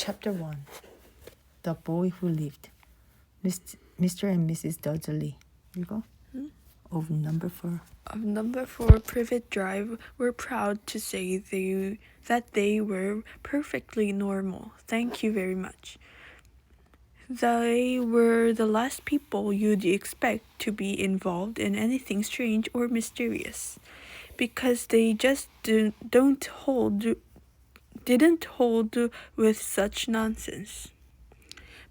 Chapter 1. The Boy Who Lived. Mr. and Mrs. Dudley. 읽어? Of number 4. Of number 4 Privet Drive were proud to say that they were perfectly normal. Thank you very much. They were the last people you'd expect to be involved in anything strange or mysterious, because they just didn't hold with such nonsense.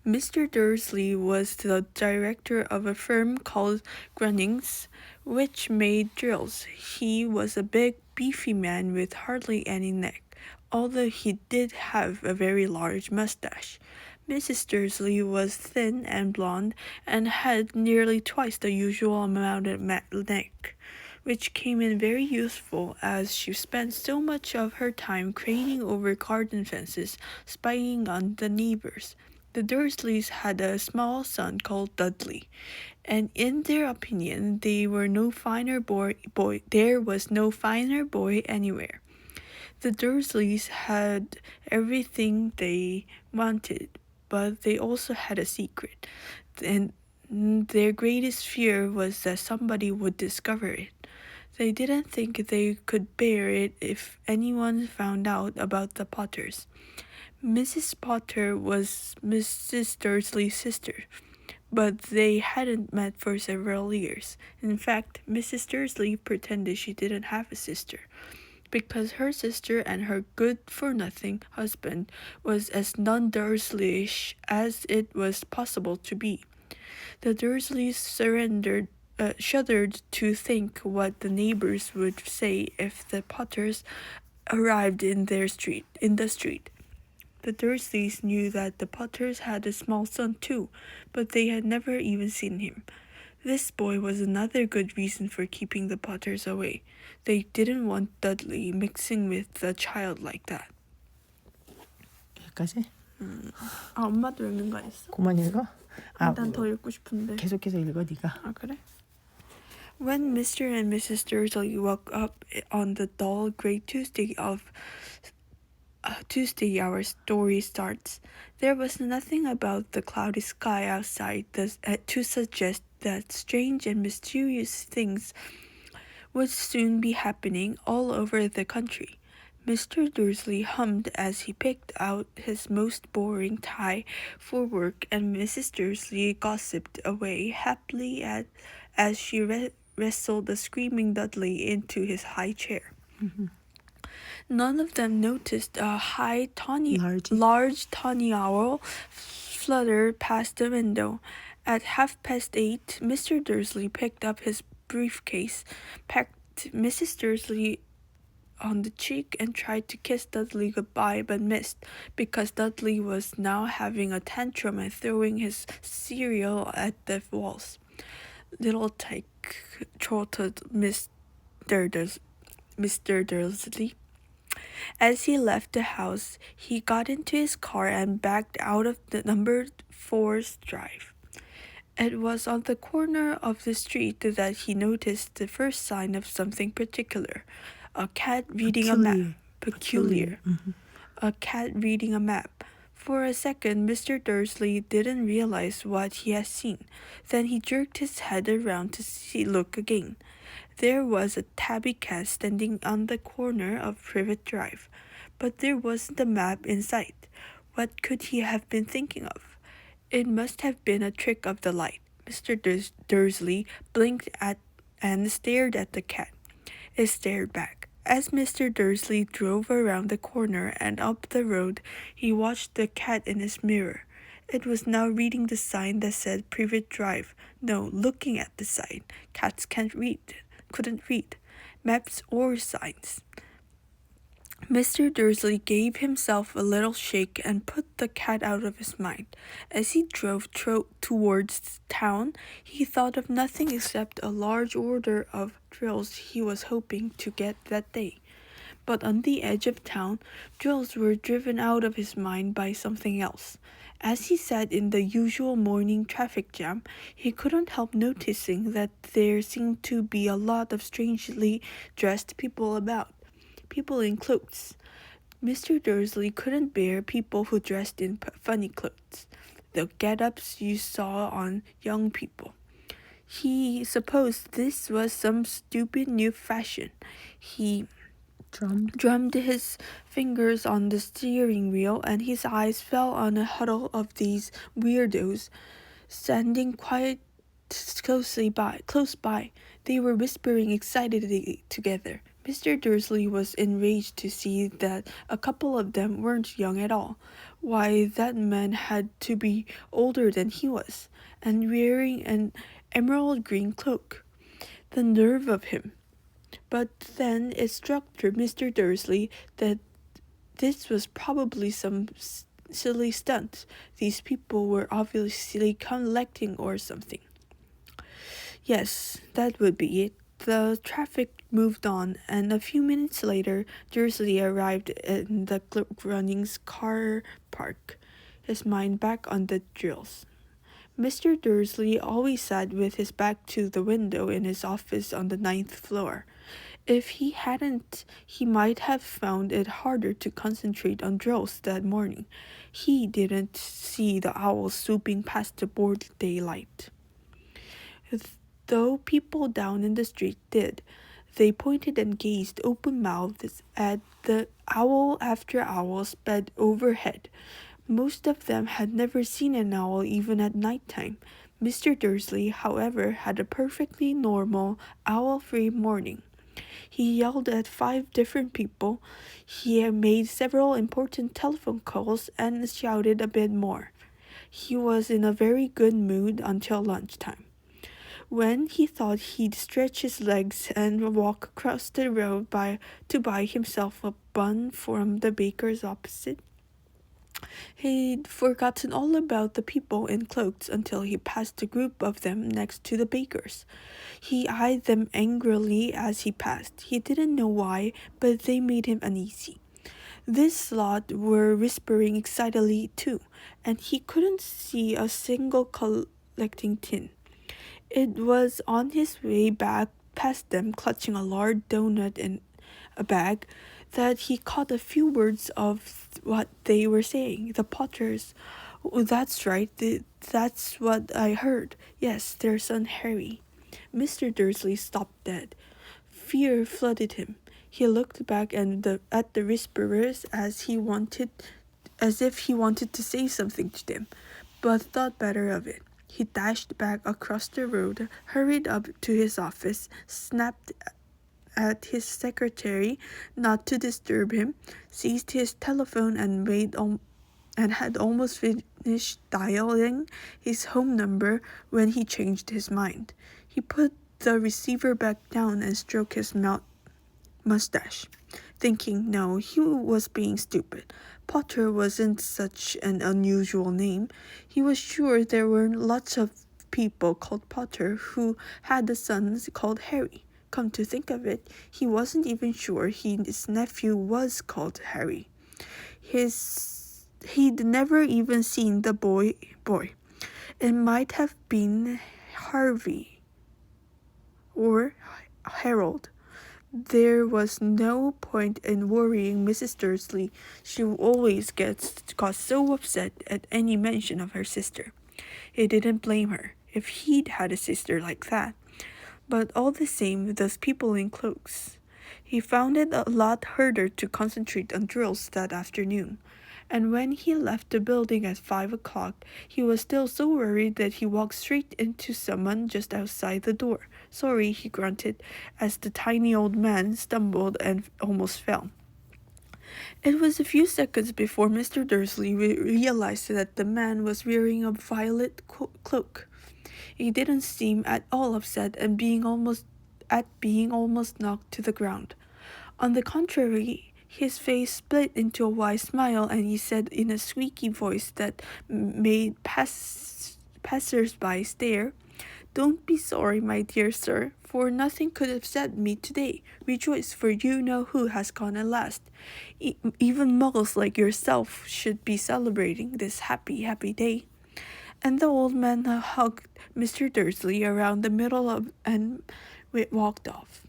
Mr. Dursley was the director of a firm called Grunnings, which made drills. He was a big, beefy man with hardly any neck, although he did have a very large mustache. Mrs. Dursley was thin and blonde, and had nearly twice the usual amount of neck, which came in very useful, as she spent so much of her time craning over garden fences, spying on the neighbors. The Dursleys had a small son called Dudley, and in their opinion there was no finer boy anywhere. The Dursleys had everything they wanted, but they also had a secret, and their greatest fear was that somebody would discover it. They didn't think they could bear it if anyone found out about the Potters. Mrs. Potter was Mrs. Dursley's sister, but they hadn't met for several years. In fact, Mrs. Dursley pretended she didn't have a sister, because her sister and her good-for-nothing husband was as non-Dursleyish as it was possible to be. The Dursleys shuddered to think what the neighbors would say if the Potters arrived in the street. The Dursleys knew that the Potters had a small son too, but they had never even seen him. This boy was another good reason for keeping the Potters away. They didn't want Dudley mixing with a child like that. 여기까지? 엄마도 읽는 거 아니었어? 그만 읽어? 일단 더 읽고 싶은데. 계속해서 읽어 네가. 그래? When Mr. and Mrs. Dursley woke up on the dull gray Tuesday our story starts. There was nothing about the cloudy sky outside to suggest that strange and mysterious things would soon be happening all over the country. Mr. Dursley hummed as he picked out his most boring tie for work, and Mrs. Dursley gossiped away happily as she wrestled the screaming Dudley into his high chair. Mm-hmm. None of them noticed a large tawny owl flutter past the window. At 8:30, Mr. Dursley picked up his briefcase, pecked Mrs. Dursley on the cheek, and tried to kiss Dudley goodbye, but missed, because Dudley was now having a tantrum and throwing his cereal at the walls. "Little tyke," trotted Mr. Dursley. As he left the house, he got into his car and backed out of the number 4's drive. It was on the corner of the street that he noticed the first sign of something particular. A cat reading a map. Peculiar. Mm-hmm. A cat reading a map. For a second, Mr. Dursley didn't realize what he had seen. Then he jerked his head around to look again. There was a tabby cat standing on the corner of Privet Drive, but there wasn't a map in sight. What could he have been thinking of? It must have been a trick of the light. Mr. Dursley blinked and stared at the cat. It stared back. As Mr. Dursley drove around the corner and up the road, he watched the cat in his mirror. It was now reading the sign that said Privet Drive. No, looking at the sign. Cats couldn't read maps or signs. Mr. Dursley gave himself a little shake and put the cat out of his mind. As he drove towards town, he thought of nothing except a large order of drills he was hoping to get that day. But on the edge of town, drills were driven out of his mind by something else. As he sat in the usual morning traffic jam, he couldn't help noticing that there seemed to be a lot of strangely dressed people about. People in cloaks. Mr. Dursley couldn't bear people who dressed in funny clothes, the get-ups you saw on young people. He supposed this was some stupid new fashion. He drummed his fingers on the steering wheel, and his eyes fell on a huddle of these weirdos standing quite close by. They were whispering excitedly together. Mr. Dursley was enraged to see that a couple of them weren't young at all. Why, that man had to be older than he was, and wearing an emerald green cloak. The nerve of him! But then it struck Mr. Dursley that this was probably some silly stunt. These people were obviously collecting or something. Yes, that would be it. The traffic moved on, and a few minutes later, Dursley arrived in the Grunning's car park, his mind back on the drills. Mr. Dursley always sat with his back to the window in his office on the 9th floor. If he hadn't, he might have found it harder to concentrate on drills that morning. He didn't see the owls swooping past the broad daylight, though people down in the street did. They pointed and gazed open-mouthed at the owl after owl sped overhead. Most of them had never seen an owl even at night-time. Mr. Dursley, however, had a perfectly normal, owl-free morning. He yelled at 5 different people. He made several important telephone calls and shouted a bit more. He was in a very good mood until lunchtime, when he thought he'd stretch his legs and walk across the road to buy himself a bun from the baker's opposite. He'd forgotten all about the people in cloaks until he passed a group of them next to the baker's. He eyed them angrily as he passed. He didn't know why, but they made him uneasy. This lot were whispering excitedly too, and he couldn't see a single collecting tin. It was on his way back past them, clutching a large donut in a bag, that he caught a few words of what they were saying. The Potters. Oh, that's right, that's what I heard. Yes, their son Harry. Mr. Dursley stopped dead. Fear flooded him. He looked back at the whisperers as if he wanted to say something to them, but thought better of it. He dashed back across the road, hurried up to his office, snapped at his secretary not to disturb him, seized his telephone and had almost finished dialing his home number when he changed his mind. He put the receiver back down and stroked his mustache, thinking no, he was being stupid. Potter wasn't such an unusual name. He was sure there were lots of people called Potter who had a son called Harry. Come to think of it, he wasn't even sure his nephew was called Harry. He'd never even seen the boy. It might have been Harvey or Harold. There was no point in worrying Mrs. Dursley. She always got so upset at any mention of her sister. He didn't blame her if he'd had a sister like that. But all the same, those people in cloaks. He found it a lot harder to concentrate on drills that afternoon. And when he left the building at 5 o'clock, he was still so worried that he walked straight into someone just outside the door. Sorry, he grunted, as the tiny old man stumbled and almost fell. It was a few seconds before Mr. Dursley realized that the man was wearing a violet cloak. He didn't seem at all upset at being almost knocked to the ground. On the contrary, his face split into a wide smile, and he said in a squeaky voice that made passers-by stare, "Don't be sorry, my dear sir, for nothing could upset me today. Rejoice, for you know who has gone at last. Even muggles like yourself should be celebrating this happy, happy day." And the old man hugged Mr. Dursley around the middle and walked off.